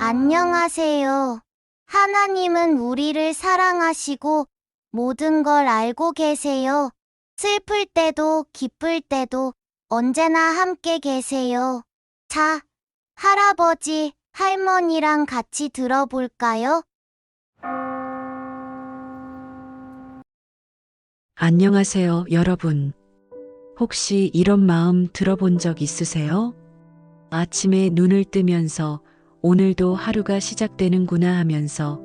안녕하세요. 하나님은 우리를 사랑하시고 모든 걸 알고 계세요. 슬플 때도 기쁠 때도 언제나 함께 계세요. 자, 할아버지, 할머니랑 같이 들어볼까요? 안녕하세요, 여러분. 혹시 이런 마음 들어본 적 있으세요? 아침에 눈을 뜨면서 오늘도 하루가 시작되는구나 하면서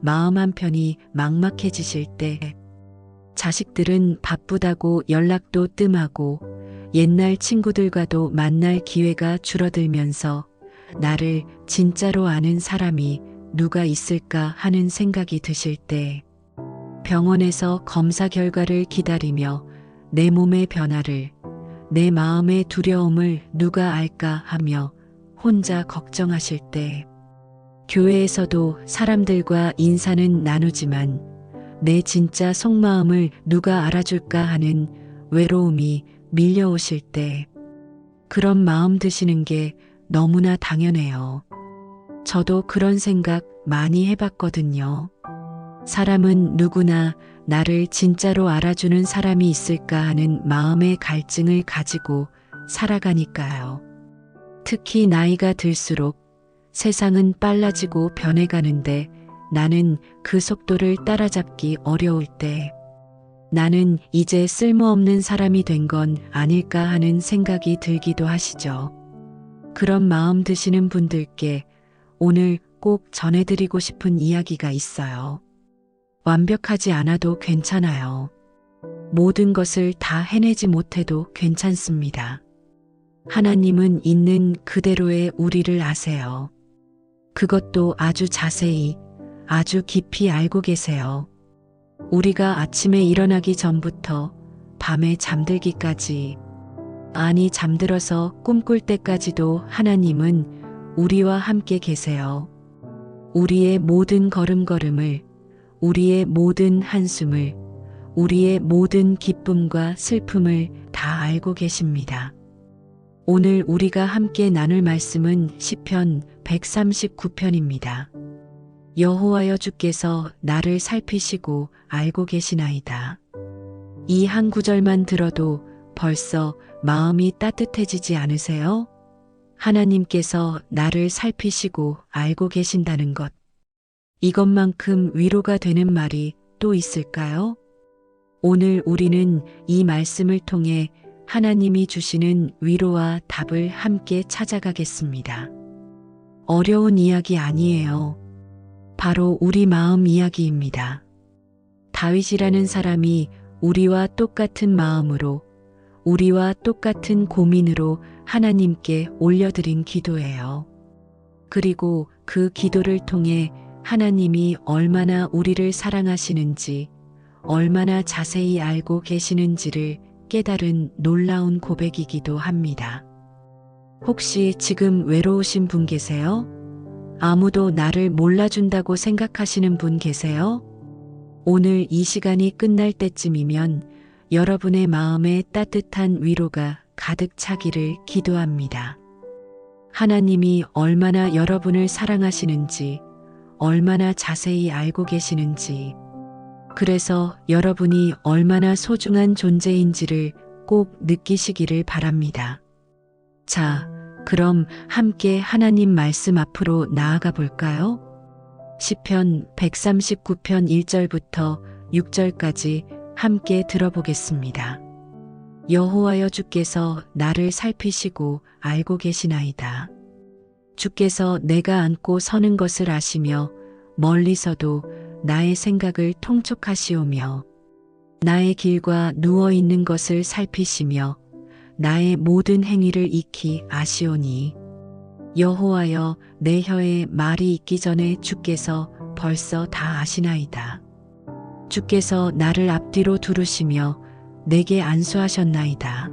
마음 한편이 막막해지실 때, 자식들은 바쁘다고 연락도 뜸하고 옛날 친구들과도 만날 기회가 줄어들면서 나를 진짜로 아는 사람이 누가 있을까 하는 생각이 드실 때, 병원에서 검사 결과를 기다리며 내 몸의 변화를, 내 마음의 두려움을 누가 알까 하며 혼자 걱정하실 때, 교회에서도 사람들과 인사는 나누지만 내 진짜 속마음을 누가 알아줄까 하는 외로움이 밀려오실 때, 그런 마음 드시는 게 너무나 당연해요. 저도 그런 생각 많이 해봤거든요. 사람은 누구나 나를 진짜로 알아주는 사람이 있을까 하는 마음의 갈증을 가지고 살아가니까요. 특히 나이가 들수록 세상은 빨라지고 변해가는데 나는 그 속도를 따라잡기 어려울 때, 나는 이제 쓸모없는 사람이 된 건 아닐까 하는 생각이 들기도 하시죠. 그런 마음 드시는 분들께 오늘 꼭 전해드리고 싶은 이야기가 있어요. 완벽하지 않아도 괜찮아요. 모든 것을 다 해내지 못해도 괜찮습니다. 하나님은 있는 그대로의 우리를 아세요. 그것도 아주 자세히, 아주 깊이 알고 계세요. 우리가 아침에 일어나기 전부터 밤에 잠들기까지, 아니 잠들어서 꿈꿀 때까지도 하나님은 우리와 함께 계세요. 우리의 모든 걸음걸음을, 우리의 모든 한숨을, 우리의 모든 기쁨과 슬픔을 다 알고 계십니다. 오늘 우리가 함께 나눌 말씀은 시편 139편입니다. 여호와여 주께서 나를 살피시고 알고 계시나이다. 이 한 구절만 들어도 벌써 마음이 따뜻해지지 않으세요? 하나님께서 나를 살피시고 알고 계신다는 것. 이것만큼 위로가 되는 말이 또 있을까요? 오늘 우리는 이 말씀을 통해 하나님이 주시는 위로와 답을 함께 찾아가겠습니다. 어려운 이야기 아니에요. 바로 우리 마음 이야기입니다. 다윗이라는 사람이 우리와 똑같은 마음으로, 우리와 똑같은 고민으로 하나님께 올려드린 기도예요. 그리고 그 기도를 통해 하나님이 얼마나 우리를 사랑하시는지, 얼마나 자세히 알고 계시는지를 깨달은 놀라운 고백이기도 합니다. 혹시 지금 외로우신 분 계세요? 아무도 나를 몰라준다고 생각하시는 분 계세요? 오늘 이 시간이 끝날 때쯤이면 여러분의 마음에 따뜻한 위로가 가득 차기를 기도합니다. 하나님이 얼마나 여러분을 사랑하시는지, 얼마나 자세히 알고 계시는지, 그래서 여러분이 얼마나 소중한 존재인지를 꼭 느끼시기를 바랍니다. 자, 그럼 함께 하나님 말씀 앞으로 나아가 볼까요? 시편 139편 1절부터 6절까지 함께 들어보겠습니다. 여호와여 주께서 나를 살피시고 알고 계시나이다. 주께서 내가 앉고 서는 것을 아시며 멀리서도 나의 생각을 통촉하시오며 나의 길과 누워있는 것을 살피시며 나의 모든 행위를 익히 아시오니 여호와여 내 혀에 말이 있기 전에 주께서 벌써 다 아시나이다. 주께서 나를 앞뒤로 두르시며 내게 안수하셨나이다.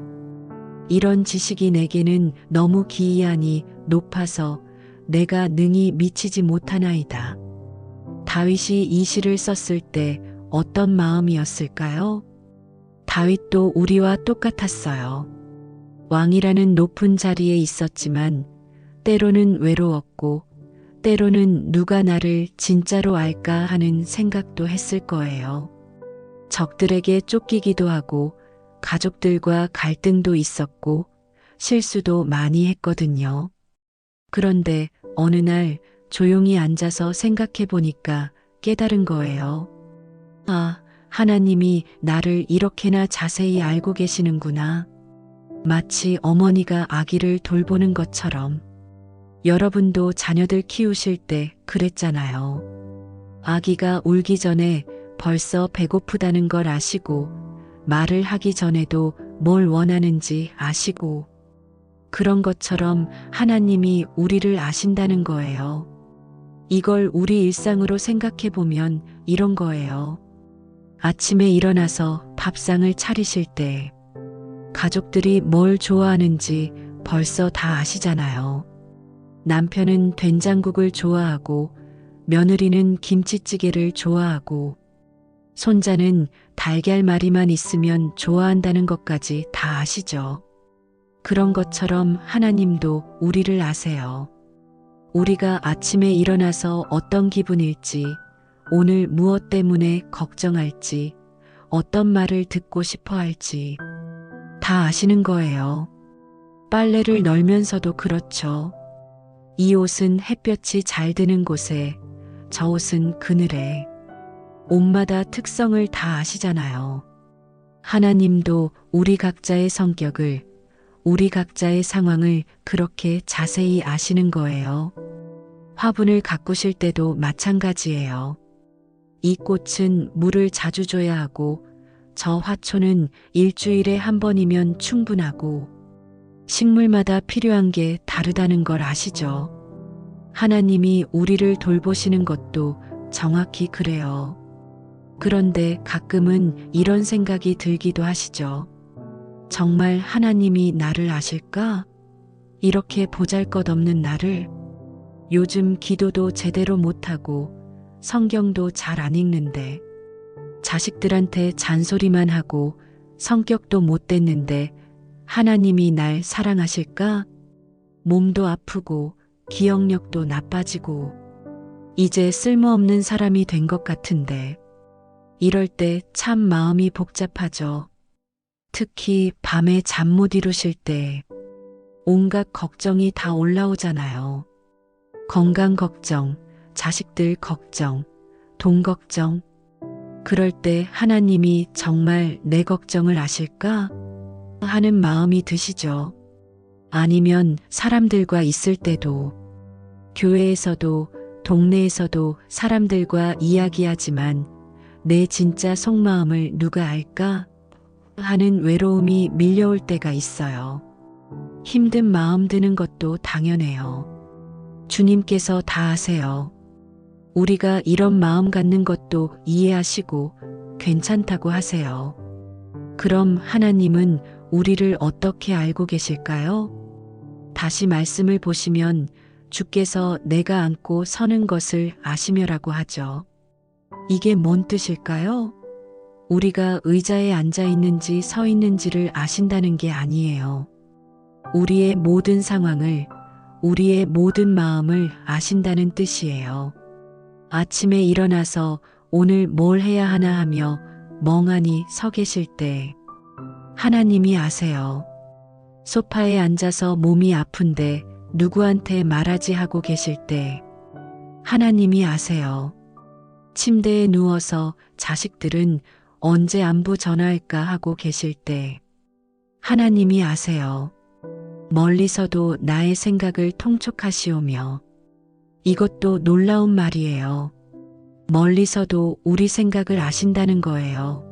이런 지식이 내게는 너무 기이하니 높아서 내가 능히 미치지 못하나이다. 다윗이 이 시를 썼을 때 어떤 마음이었을까요? 다윗도 우리와 똑같았어요. 왕이라는 높은 자리에 있었지만 때로는 외로웠고 때로는 누가 나를 진짜로 알까 하는 생각도 했을 거예요. 적들에게 쫓기기도 하고 가족들과 갈등도 있었고 실수도 많이 했거든요. 그런데 어느 날 조용히 앉아서 생각해 보니까 깨달은 거예요. 아, 하나님이 나를 이렇게나 자세히 알고 계시는구나. 마치 어머니가 아기를 돌보는 것처럼. 여러분도 자녀들 키우실 때 그랬잖아요. 아기가 울기 전에 벌써 배고프다는 걸 아시고, 말을 하기 전에도 뭘 원하는지 아시고, 그런 것처럼 하나님이 우리를 아신다는 거예요. 이걸 우리 일상으로 생각해 보면 이런 거예요. 아침에 일어나서 밥상을 차리실 때 가족들이 뭘 좋아하는지 벌써 다 아시잖아요. 남편은 된장국을 좋아하고 며느리는 김치찌개를 좋아하고 손자는 달걀말이만 있으면 좋아한다는 것까지 다 아시죠. 그런 것처럼 하나님도 우리를 아세요. 우리가 아침에 일어나서 어떤 기분일지, 오늘 무엇 때문에 걱정할지, 어떤 말을 듣고 싶어 할지 다 아시는 거예요. 빨래를 널면서도 그렇죠. 이 옷은 햇볕이 잘 드는 곳에, 저 옷은 그늘에. 옷마다 특성을 다 아시잖아요. 하나님도 우리 각자의 성격을, 우리 각자의 상황을 그렇게 자세히 아시는 거예요. 화분을 가꾸실 때도 마찬가지예요. 이 꽃은 물을 자주 줘야 하고, 저 화초는 일주일에 한 번이면 충분하고, 식물마다 필요한 게 다르다는 걸 아시죠? 하나님이 우리를 돌보시는 것도 정확히 그래요. 그런데 가끔은 이런 생각이 들기도 하시죠. 정말 하나님이 나를 아실까? 이렇게 보잘것없는 나를. 요즘 기도도 제대로 못하고 성경도 잘 안 읽는데, 자식들한테 잔소리만 하고 성격도 못 됐는데 하나님이 날 사랑하실까? 몸도 아프고 기억력도 나빠지고 이제 쓸모없는 사람이 된 것 같은데, 이럴 때 참 마음이 복잡하죠. 특히 밤에 잠 못 이루실 때 온갖 걱정이 다 올라오잖아요. 건강 걱정, 자식들 걱정, 돈 걱정. 그럴 때 하나님이 정말 내 걱정을 아실까? 하는 마음이 드시죠. 아니면 사람들과 있을 때도, 교회에서도 동네에서도 사람들과 이야기하지만 내 진짜 속마음을 누가 알까? 하는 외로움이 밀려올 때가 있어요. 힘든 마음 드는 것도 당연해요. 주님께서 다 아세요. 우리가 이런 마음 갖는 것도 이해하시고 괜찮다고 하세요. 그럼 하나님은 우리를 어떻게 알고 계실까요? 다시 말씀을 보시면 주께서 내가 안고 서는 것을 아시며라고 하죠. 이게 뭔 뜻일까요? 우리가 의자에 앉아 있는지 서 있는지를 아신다는 게 아니에요. 우리의 모든 상황을, 우리의 모든 마음을 아신다는 뜻이에요. 아침에 일어나서 오늘 뭘 해야 하나 하며 멍하니 서 계실 때 하나님이 아세요. 소파에 앉아서 몸이 아픈데 누구한테 말하지 하고 계실 때 하나님이 아세요. 침대에 누워서 자식들은 언제 안부 전화할까 하고 계실 때 하나님이 아세요. 멀리서도 나의 생각을 통촉하시오며. 이것도 놀라운 말이에요. 멀리서도 우리 생각을 아신다는 거예요.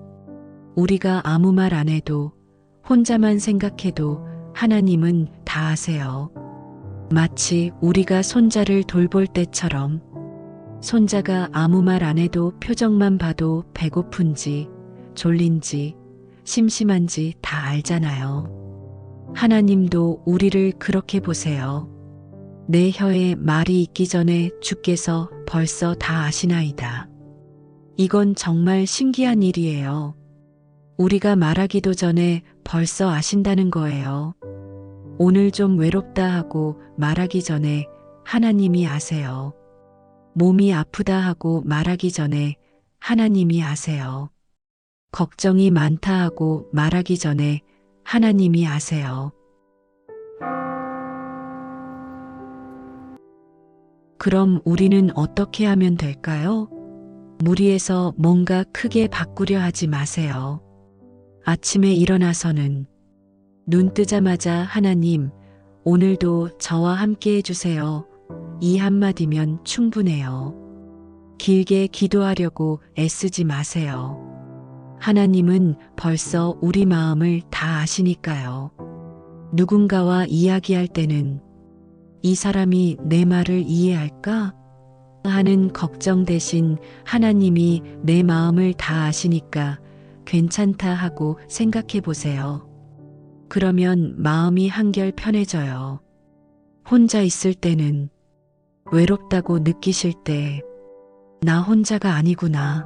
우리가 아무 말 안 해도, 혼자만 생각해도 하나님은 다 아세요. 마치 우리가 손자를 돌볼 때처럼, 손자가 아무 말 안 해도 표정만 봐도 배고픈지, 졸린지, 심심한지 다 알잖아요. 하나님도 우리를 그렇게 보세요. 내 혀에 말이 있기 전에 주께서 벌써 다 아시나이다. 이건 정말 신기한 일이에요. 우리가 말하기도 전에 벌써 아신다는 거예요. 오늘 좀 외롭다 하고 말하기 전에 하나님이 아세요. 몸이 아프다 하고 말하기 전에 하나님이 아세요. 걱정이 많다 하고 말하기 전에 하나님이 아세요. 그럼 우리는 어떻게 하면 될까요? 무리해서 뭔가 크게 바꾸려 하지 마세요. 아침에 일어나서는 눈 뜨자마자 하나님, 오늘도 저와 함께 해주세요. 이 한마디면 충분해요. 길게 기도하려고 애쓰지 마세요. 하나님은 벌써 우리 마음을 다 아시니까요. 누군가와 이야기할 때는 이 사람이 내 말을 이해할까? 하는 걱정 대신 하나님이 내 마음을 다 아시니까 괜찮다 하고 생각해 보세요. 그러면 마음이 한결 편해져요. 혼자 있을 때는 외롭다고 느끼실 때 나 혼자가 아니구나.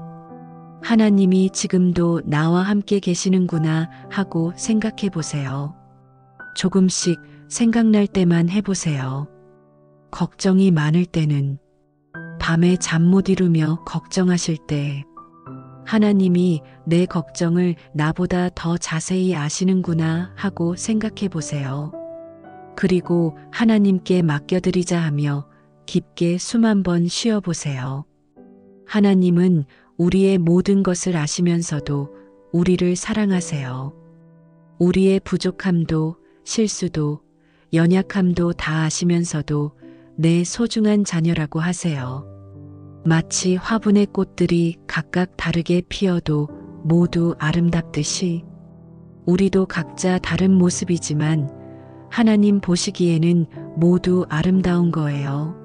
하나님이 지금도 나와 함께 계시는구나 하고 생각해 보세요. 조금씩 생각날 때만 해보세요. 걱정이 많을 때는 밤에 잠 못 이루며 걱정하실 때 하나님이 내 걱정을 나보다 더 자세히 아시는구나 하고 생각해 보세요. 그리고 하나님께 맡겨드리자 하며 깊게 숨 한번 쉬어 보세요. 하나님은 우리의 모든 것을 아시면서도 우리를 사랑하세요. 우리의 부족함도 실수도 연약함도 다 아시면서도 내 소중한 자녀라고 하세요. 마치 화분의 꽃들이 각각 다르게 피어도 모두 아름답듯이 우리도 각자 다른 모습이지만 하나님 보시기에는 모두 아름다운 거예요.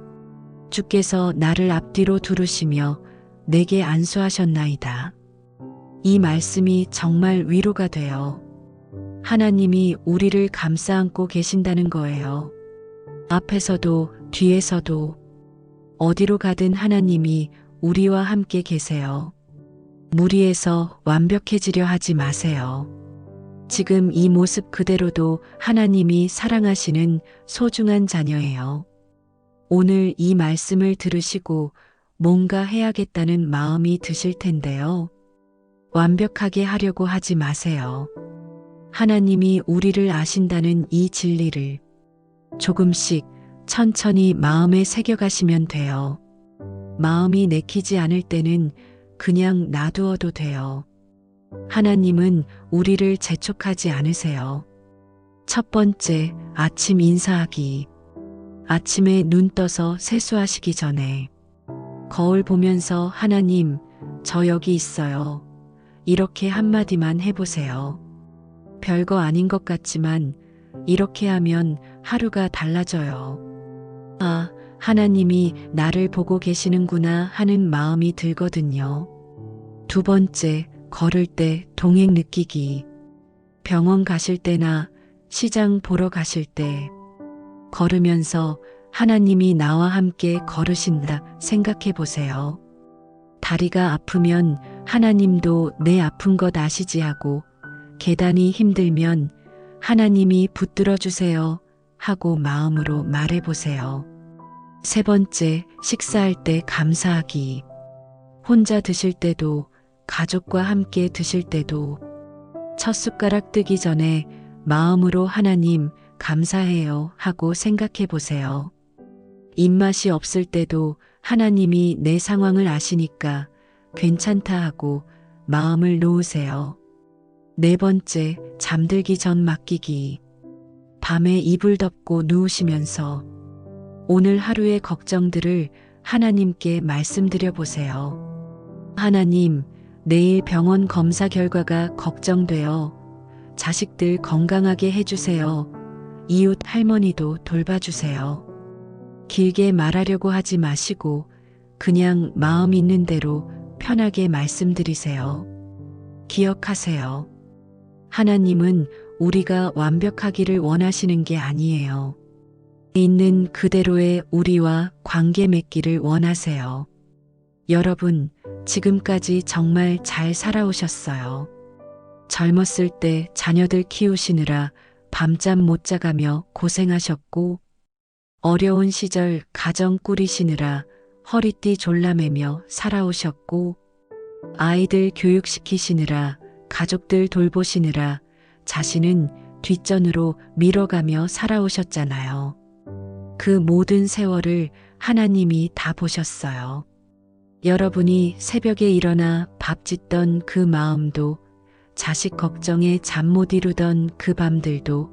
주께서 나를 앞뒤로 두르시며 내게 안수하셨나이다. 이 말씀이 정말 위로가 돼요. 하나님이 우리를 감싸 안고 계신다는 거예요. 앞에서도 뒤에서도 어디로 가든 하나님이 우리와 함께 계세요. 무리해서 완벽해지려 하지 마세요. 지금 이 모습 그대로도 하나님이 사랑하시는 소중한 자녀예요. 오늘 이 말씀을 들으시고 뭔가 해야겠다는 마음이 드실 텐데요. 완벽하게 하려고 하지 마세요. 하나님이 우리를 아신다는 이 진리를 조금씩 천천히 마음에 새겨가시면 돼요. 마음이 내키지 않을 때는 그냥 놔두어도 돼요. 하나님은 우리를 재촉하지 않으세요. 첫 번째, 아침 인사하기. 아침에 눈 떠서 세수하시기 전에 거울 보면서 하나님, 저 여기 있어요. 이렇게 한마디만 해보세요. 별거 아닌 것 같지만 이렇게 하면 하루가 달라져요. 아, 하나님이 나를 보고 계시는구나 하는 마음이 들거든요. 두 번째, 걸을 때 동행 느끼기. 병원 가실 때나 시장 보러 가실 때 걸으면서 하나님이 나와 함께 걸으신다 생각해 보세요. 다리가 아프면 하나님도 내 아픈 것 아시지 하고 계단이 힘들면 하나님이 붙들어 주세요 하고 마음으로 말해 보세요. 세 번째, 식사할 때 감사하기. 혼자 드실 때도 가족과 함께 드실 때도 첫 숟가락 뜨기 전에 마음으로 하나님 감사해요 하고 생각해 보세요. 입맛이 없을 때도 하나님이 내 상황을 아시니까 괜찮다 하고 마음을 놓으세요. 네 번째, 잠들기 전 맡기기. 밤에 이불 덮고 누우시면서 오늘 하루의 걱정들을 하나님께 말씀드려 보세요. 하나님, 내일 병원 검사 결과가 걱정돼요. 자식들 건강하게 해주세요. 이웃 할머니도 돌봐주세요. 길게 말하려고 하지 마시고 그냥 마음 있는 대로 편하게 말씀드리세요. 기억하세요. 하나님은 우리가 완벽하기를 원하시는 게 아니에요. 있는 그대로의 우리와 관계 맺기를 원하세요. 여러분, 지금까지 정말 잘 살아오셨어요. 젊었을 때 자녀들 키우시느라 밤잠 못 자가며 고생하셨고, 어려운 시절 가정 꾸리시느라 허리띠 졸라매며 살아오셨고, 아이들 교육시키시느라, 가족들 돌보시느라 자신은 뒷전으로 밀어가며 살아오셨잖아요. 그 모든 세월을 하나님이 다 보셨어요. 여러분이 새벽에 일어나 밥 짓던 그 마음도, 자식 걱정에 잠 못 이루던 그 밤들도,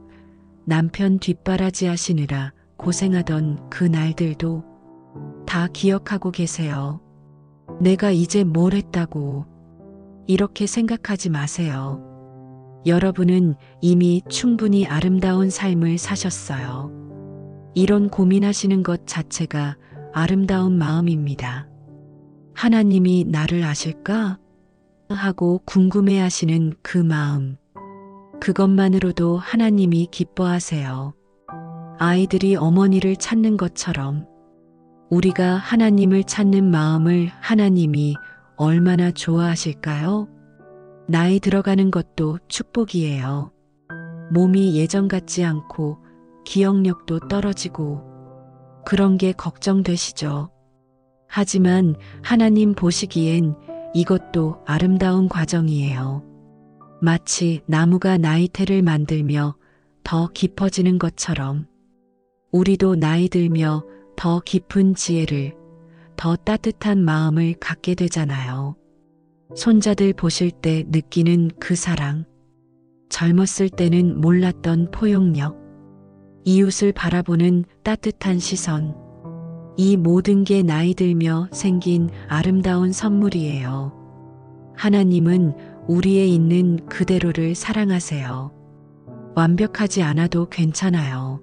남편 뒷바라지 하시느라 고생하던 그 날들도 다 기억하고 계세요. 내가 이제 뭘 했다고 이렇게 생각하지 마세요. 여러분은 이미 충분히 아름다운 삶을 사셨어요. 이런 고민하시는 것 자체가 아름다운 마음입니다. 하나님이 나를 아실까? 하고 궁금해 하시는 그 마음. 그것만으로도 하나님이 기뻐하세요. 아이들이 어머니를 찾는 것처럼 우리가 하나님을 찾는 마음을 하나님이 얼마나 좋아하실까요? 나이 들어가는 것도 축복이에요. 몸이 예전 같지 않고 기억력도 떨어지고 그런 게 걱정되시죠? 하지만 하나님 보시기엔 이것도 아름다운 과정이에요. 마치 나무가 나이테를 만들며 더 깊어지는 것처럼 우리도 나이 들며 더 깊은 지혜를, 더 따뜻한 마음을 갖게 되잖아요. 손자들 보실 때 느끼는 그 사랑, 젊었을 때는 몰랐던 포용력, 이웃을 바라보는 따뜻한 시선, 이 모든 게 나이 들며 생긴 아름다운 선물이에요. 하나님은 우리에 있는 그대로를 사랑하세요. 완벽하지 않아도 괜찮아요.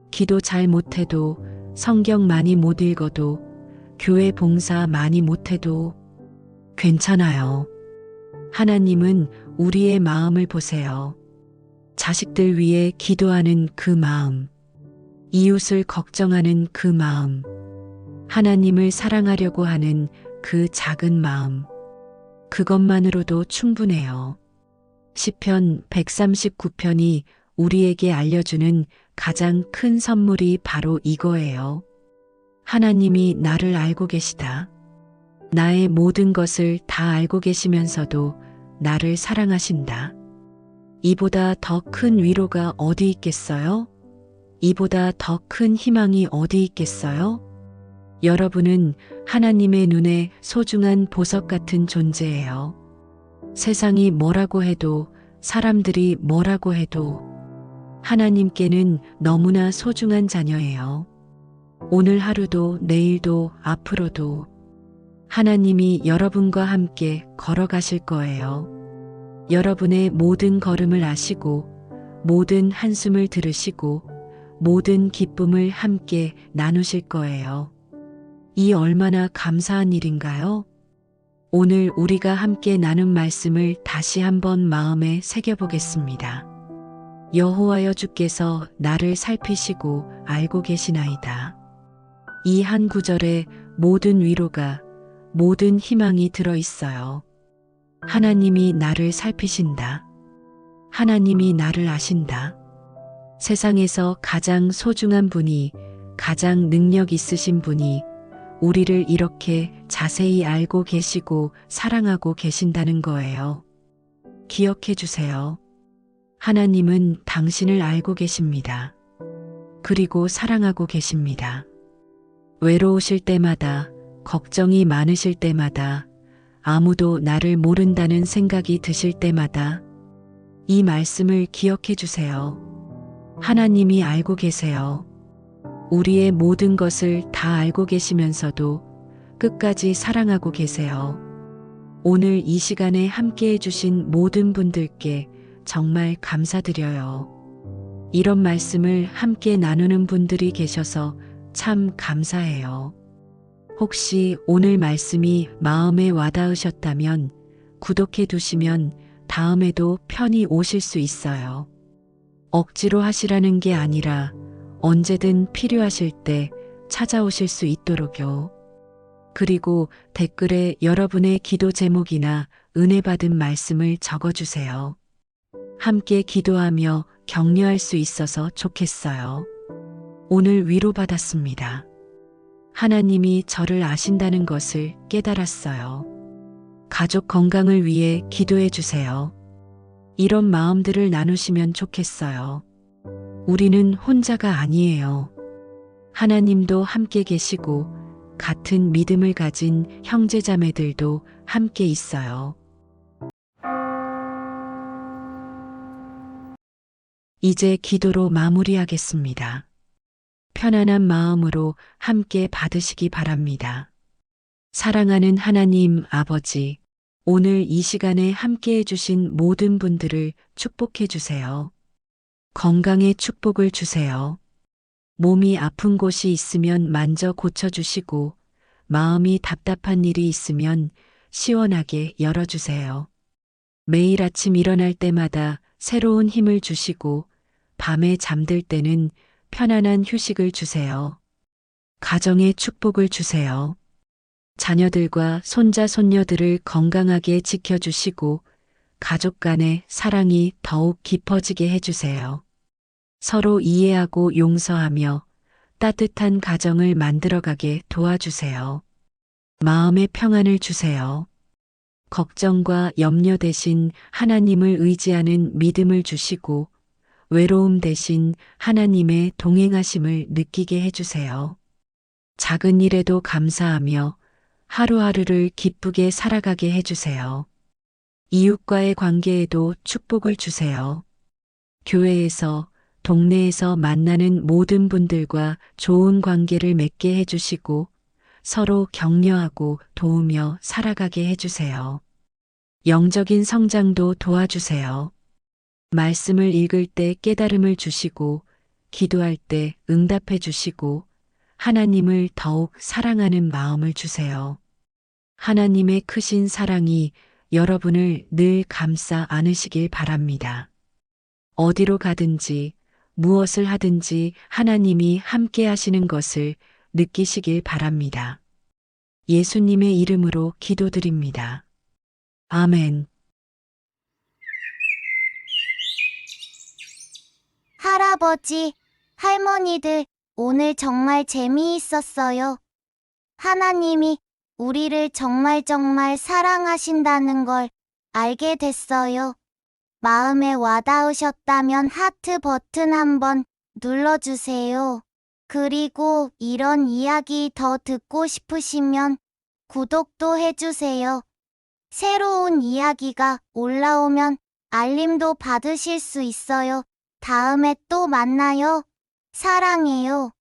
기도 잘 못해도, 성경 많이 못 읽어도, 교회 봉사 많이 못해도 괜찮아요. 하나님은 우리의 마음을 보세요. 자식들 위해 기도하는 그 마음, 이웃을 걱정하는 그 마음, 하나님을 사랑하려고 하는 그 작은 마음, 그것만으로도 충분해요. 시편 139편이 우리에게 알려주는 가장 큰 선물이 바로 이거예요. 하나님이 나를 알고 계시다. 나의 모든 것을 다 알고 계시면서도 나를 사랑하신다. 이보다 더 큰 위로가 어디 있겠어요? 이보다 더 큰 희망이 어디 있겠어요? 여러분은 하나님의 눈에 소중한 보석 같은 존재예요. 세상이 뭐라고 해도, 사람들이 뭐라고 해도 하나님께는 너무나 소중한 자녀예요. 오늘 하루도 내일도 앞으로도 하나님이 여러분과 함께 걸어가실 거예요. 여러분의 모든 걸음을 아시고, 모든 한숨을 들으시고, 모든 기쁨을 함께 나누실 거예요. 이 얼마나 감사한 일인가요? 오늘 우리가 함께 나눈 말씀을 다시 한번 마음에 새겨보겠습니다. 여호와여 주께서 나를 살피시고 알고 계시나이다. 이 한 구절에 모든 위로가, 모든 희망이 들어있어요. 하나님이 나를 살피신다. 하나님이 나를 아신다. 세상에서 가장 소중한 분이, 가장 능력 있으신 분이 우리를 이렇게 자세히 알고 계시고 사랑하고 계신다는 거예요. 기억해 주세요. 하나님은 당신을 알고 계십니다. 그리고 사랑하고 계십니다. 외로우실 때마다, 걱정이 많으실 때마다, 아무도 나를 모른다는 생각이 드실 때마다 이 말씀을 기억해 주세요. 하나님이 알고 계세요. 우리의 모든 것을 다 알고 계시면서도 끝까지 사랑하고 계세요. 오늘 이 시간에 함께 해주신 모든 분들께 정말 감사드려요. 이런 말씀을 함께 나누는 분들이 계셔서 참 감사해요. 혹시 오늘 말씀이 마음에 와닿으셨다면 구독해 두시면 다음에도 편히 오실 수 있어요. 억지로 하시라는 게 아니라 언제든 필요하실 때 찾아오실 수 있도록요. 그리고 댓글에 여러분의 기도 제목이나 은혜 받은 말씀을 적어주세요. 함께 기도하며 격려할 수 있어서 좋겠어요. 오늘 위로받았습니다. 하나님이 저를 아신다는 것을 깨달았어요. 가족 건강을 위해 기도해 주세요. 이런 마음들을 나누시면 좋겠어요. 우리는 혼자가 아니에요. 하나님도 함께 계시고 같은 믿음을 가진 형제자매들도 함께 있어요. 이제 기도로 마무리하겠습니다. 편안한 마음으로 함께 받으시기 바랍니다. 사랑하는 하나님 아버지, 오늘 이 시간에 함께 해주신 모든 분들을 축복해 주세요. 건강에 축복을 주세요. 몸이 아픈 곳이 있으면 만져 고쳐주시고, 마음이 답답한 일이 있으면 시원하게 열어주세요. 매일 아침 일어날 때마다 새로운 힘을 주시고, 밤에 잠들 때는 편안한 휴식을 주세요. 가정에 축복을 주세요. 자녀들과 손자, 손녀들을 건강하게 지켜주시고, 가족 간의 사랑이 더욱 깊어지게 해주세요. 서로 이해하고 용서하며 따뜻한 가정을 만들어가게 도와주세요. 마음의 평안을 주세요. 걱정과 염려 대신 하나님을 의지하는 믿음을 주시고, 외로움 대신 하나님의 동행하심을 느끼게 해주세요. 작은 일에도 감사하며 하루하루를 기쁘게 살아가게 해주세요. 이웃과의 관계에도 축복을 주세요. 교회에서, 동네에서 만나는 모든 분들과 좋은 관계를 맺게 해주시고, 서로 격려하고 도우며 살아가게 해주세요. 영적인 성장도 도와주세요. 말씀을 읽을 때 깨달음을 주시고, 기도할 때 응답해 주시고, 하나님을 더욱 사랑하는 마음을 주세요. 하나님의 크신 사랑이 여러분을 늘 감싸 안으시길 바랍니다. 어디로 가든지, 무엇을 하든지 하나님이 함께 하시는 것을 느끼시길 바랍니다. 예수님의 이름으로 기도드립니다. 아멘. 할아버지, 할머니들, 오늘 정말 재미있었어요. 하나님이 우리를 정말 사랑하신다는 걸 알게 됐어요. 마음에 와닿으셨다면 하트 버튼 한번 눌러주세요. 그리고 이런 이야기 더 듣고 싶으시면 구독도 해주세요. 새로운 이야기가 올라오면 알림도 받으실 수 있어요. 다음에 또 만나요. 사랑해요.